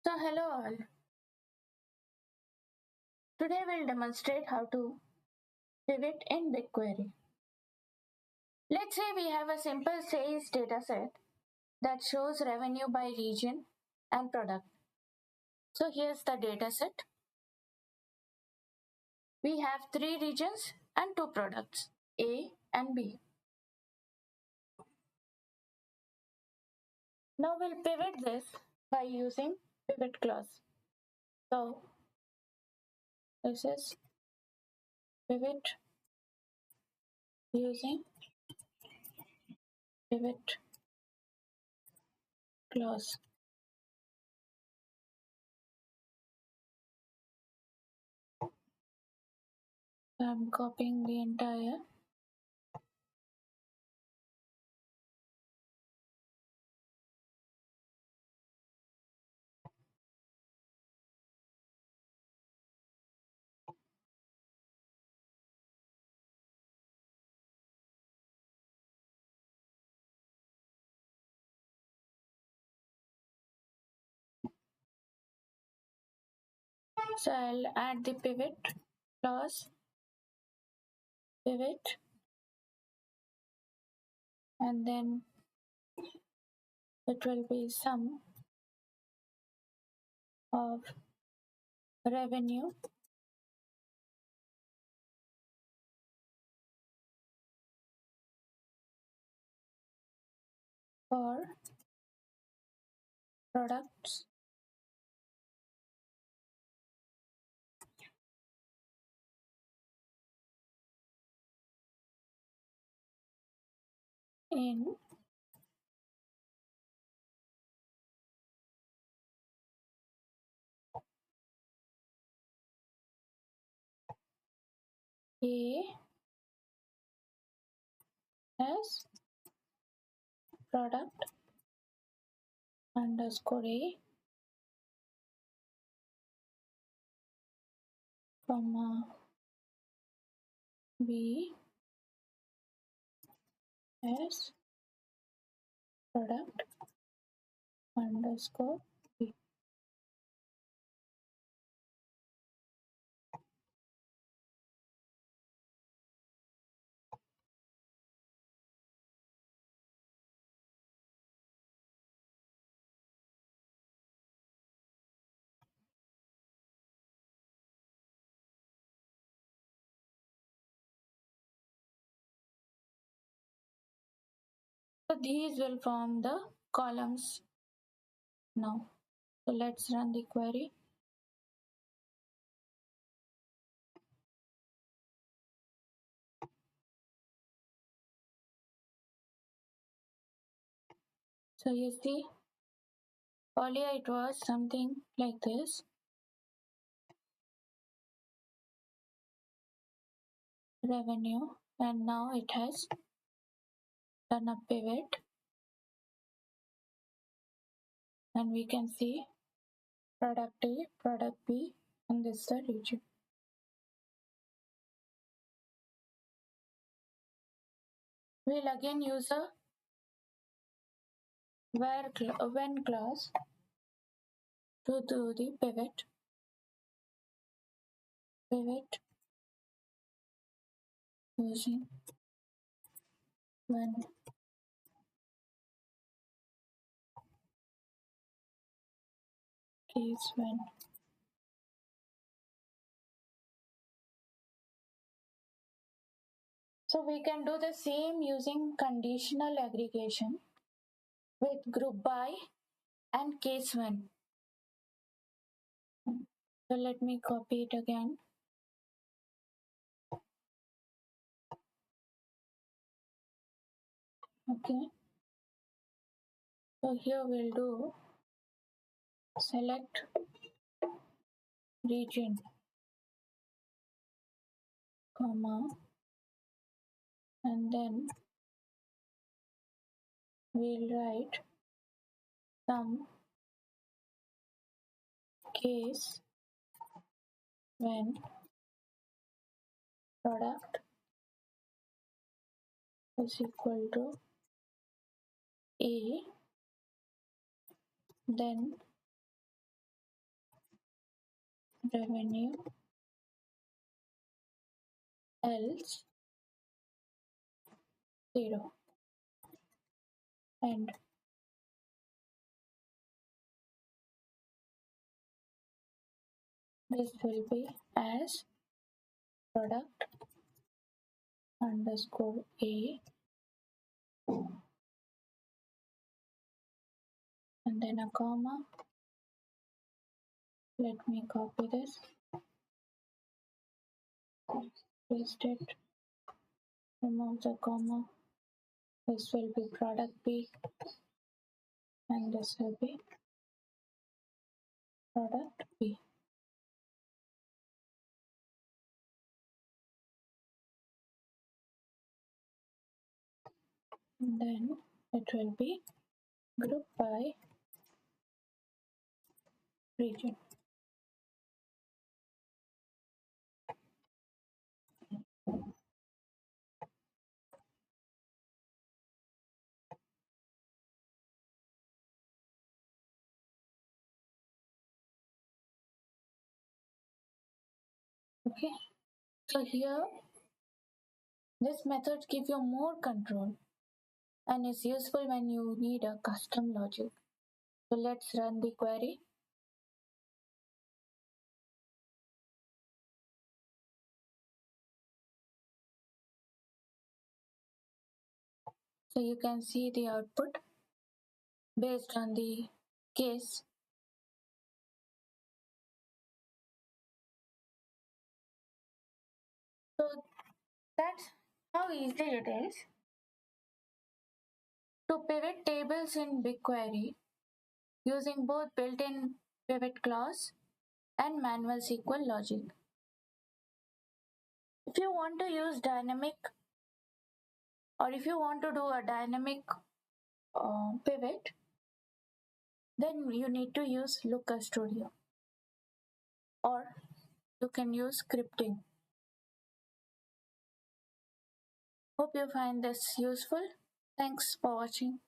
So hello all. Today we'll demonstrate how to pivot in BigQuery. Let's say we have a simple sales dataset that shows revenue by region and product. So here's the dataset. We have 3 regions and 2 products, A and B. Now we'll pivot this by using pivot clause. So this is pivot using pivot clause. I'm copying the entire. So I'll add the pivot clause, pivot, and then it will be sum of revenue for products in A as product underscore A, comma B as product underscore B. So these will form the columns now. So let's run the query. So you see, earlier it was something like this. Revenue, and now it has done a pivot, and we can see product A, product B, and this is the region. We'll again use a when clause to do the pivot using when case when. So we can do the same using conditional aggregation with group by and case when. So let me copy it again. Okay. So here we'll do select region, comma, and then we'll write some case when product is equal to A, then revenue else 0, and this will be as product underscore a, and then a comma. Let me copy this, paste it, remove the comma. This will be product B, and this will be product B. And then it will be grouped by region. Okay, so here this method gives you more control and is useful when you need a custom logic. So let's run the query. So you can see the output based on the case. So that's how easy it is to pivot tables in BigQuery using both built-in pivot clause and manual SQL logic. If you want to use dynamic, or if you want to do a dynamic pivot, then you need to use Looker Studio, or you can use scripting. Hope you find this useful. Thanks for watching.